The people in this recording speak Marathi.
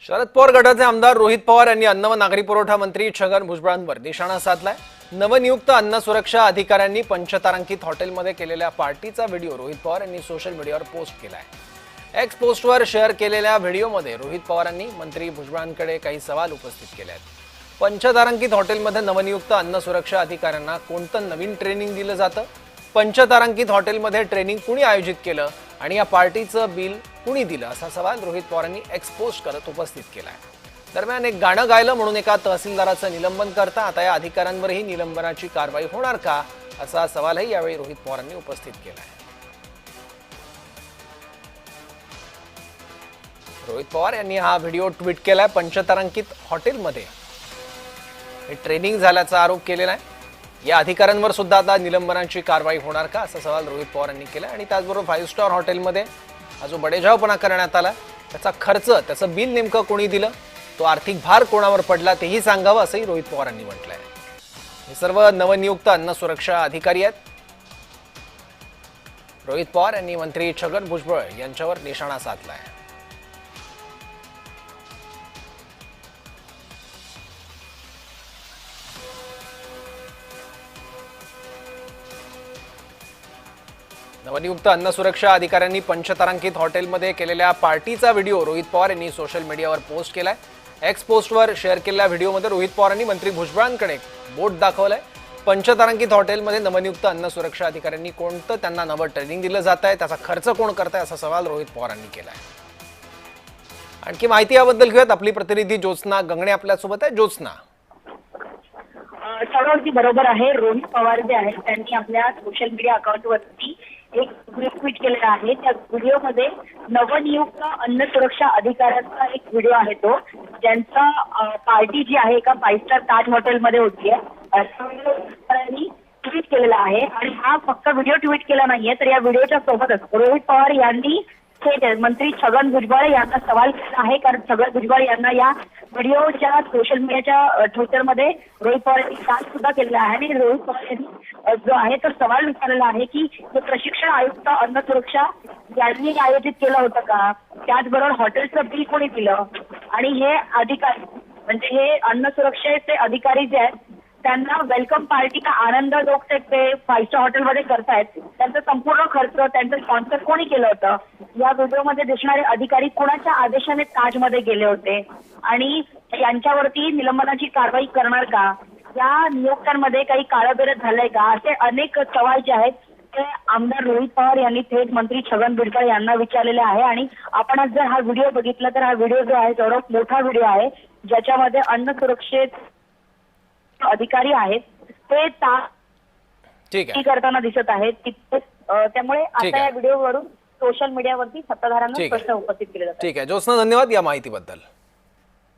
शरद पवार गटाचे आमदार रोहित पवार यांनी अन्न व नागरी पुरवठा मंत्री छगन भुजबळांवर निशाणा साधलाय। नवनियुक्त अन्न सुरक्षा अधिकाऱ्यांनी पंचतारांकित हॉटेलमध्ये केलेल्या पार्टीचा व्हिडिओ रोहित पवार यांनी सोशल मीडियावर पोस्ट केलाय। एक्स पोस्टवर शेअर केलेल्या व्हिडिओमध्ये रोहित पवारांनी मंत्री भुजबळांकडे काही सवाल उपस्थित केले आहेत। पंचतारांकित हॉटेलमध्ये नवनियुक्त अन्न सुरक्षा अधिकाऱ्यांना कोणतं नवीन ट्रेनिंग दिलं जातं? पंचतारांकित हॉटेलमध्ये ट्रेनिंग कुणी आयोजित केलं आणि या पार्टीचं बिल कुणी दिलं असा सवाल रोहित पवारांनी एक्स पोस्ट करत उपस्थित केलाय। दरम्यान एक गाणं गायलं म्हणून एका तहसीलदाराचं निलंबन करता आता या अधिकाऱ्यांवरही निलंबनाची कारवाई होणार का असा सवालही यावेळी रोहित पवारांनी उपस्थित केलाय। रोहित पवार यांनी हा व्हिडिओ ट्विट केलाय। पंचतारांकित हॉटेलमध्ये ट्रेनिंग झाल्याचा आरोप केलेला आहे। या अधिकाऱ्यांवर सुद्धा आता निलंबनाची कारवाई होणार का असा सवाल रोहित पवार यांनी केला। आणि त्याचबरोबर 5 स्टार हॉटेलमध्ये हा जो बडेजावपणा करण्यात आला त्याचा खर्च त्याचं बिल नेमकं कोणी दिलं, तो आर्थिक भार कोणावर पडला तेही सांगावं असंही रोहित पवारांनी म्हटलंय। हे सर्व नवनियुक्त अन्न सुरक्षा अधिकारी आहेत। रोहित पवार यांनी मंत्री छगन भुजबळ यांच्यावर निशाणा साधलाय। नवनियुक्त अन्न सुरक्षा अधिकाऱ्यांनी पंचतारांकित हॉटेलमध्ये केलेल्या पार्टीचा व्हिडिओ रोहित पवार यांनी सोशल मीडियावर पोस्ट केलाय। एक्स पोस्टवर शेअर केलेल्या व्हिडिओमध्ये रोहित पवारांनी मंत्री भुजबळांकडे बोट दाखवलंय। पंचतारांकित हॉटेलमध्ये नवनियुक्त अन्न सुरक्षा अधिकाऱ्यांनी कोणतं त्यांना नवं ट्रेनिंग दिलं जात आहे, त्याचा खर्च कोण करताय असा सवाल रोहित पवारांनी केलाय। आणखी माहिती याबद्दल घेऊयात, आपली प्रतिनिधी ज्योत्स्ना गंगणे आपल्यासोबत आहे। ज्योत्स्ना, सगळं बरोबर आहे। रोहित पवार जे आहेत त्यांनी आपल्या सोशल मीडिया अकाउंटवरती एक ट्विट केलेला आहे। त्या व्हिडिओमध्ये नवनियुक्त अन्न सुरक्षा अधिकाऱ्यांचा एक व्हिडिओ आहे तो, ज्यांचा पार्टी जी आहे एका 5 स्टार ताज हॉटेलमध्ये होती आहे ट्विट केलेला आहे। आणि हा फक्त व्हिडिओ ट्विट केला नाहीये तर या व्हिडिओच्या सोबतच रोहित पवार यांनी मंत्री छगन भुजबळ यांना सवाल केला आहे। कारण छगन भुजबळ यांना या व्हिडिओच्या सोशल मीडियाच्या ट्विटरमध्ये रोहित पवार यांनी टॅग सुद्धा केलेला आहे। आणि रोहित पवार यांनी जो आहे तो सवाल विचारलेला आहे की हे प्रशिक्षण आयुक्त अन्न सुरक्षा यांनी आयोजित केलं होतं का, त्याचबरोबर हॉटेलचं बिल कोणी दिलं, आणि हे अधिकारी म्हणजे हे अन्न सुरक्षेचे अधिकारी जे आहेत त्यांना वेलकम पार्टीचा आनंद लोक ते 5 स्टार हॉटेलमध्ये करतायत, त्यांचा संपूर्ण खर्च त्यांचं स्पॉन्सर कोणी केलं होतं, या व्हिडिओमध्ये दिसणारे अधिकारी कोणाच्या आदेशाने ताजमध्ये गेले होते आणि यांच्यावरती निलंबनाची कारवाई करणार का, या नियुक्त्यांमध्ये काही काळबेरड झालंय का, असे अनेक सवाल जे आहेत ते आमदार रोहित पवार यांनी थेट मंत्री छगन भुजबळ यांना विचारलेले आहे। आणि आपण जर हा व्हिडिओ बघितला तर हा व्हिडिओ जो आहे सर्वात मोठा व्हिडिओ आहे, ज्याच्यामध्ये अन्न सुरक्षेत अधिकारी आहेत ते करताना दिसत आहेत। त्यामुळे आता या व्हिडिओवरून सोशल मीडियावरती सत्ताधाऱ्यांना प्रश्न उपस्थित केले जातात। ठीक आहे ज्योत्स्ना, धन्यवाद या माहितीबद्दल।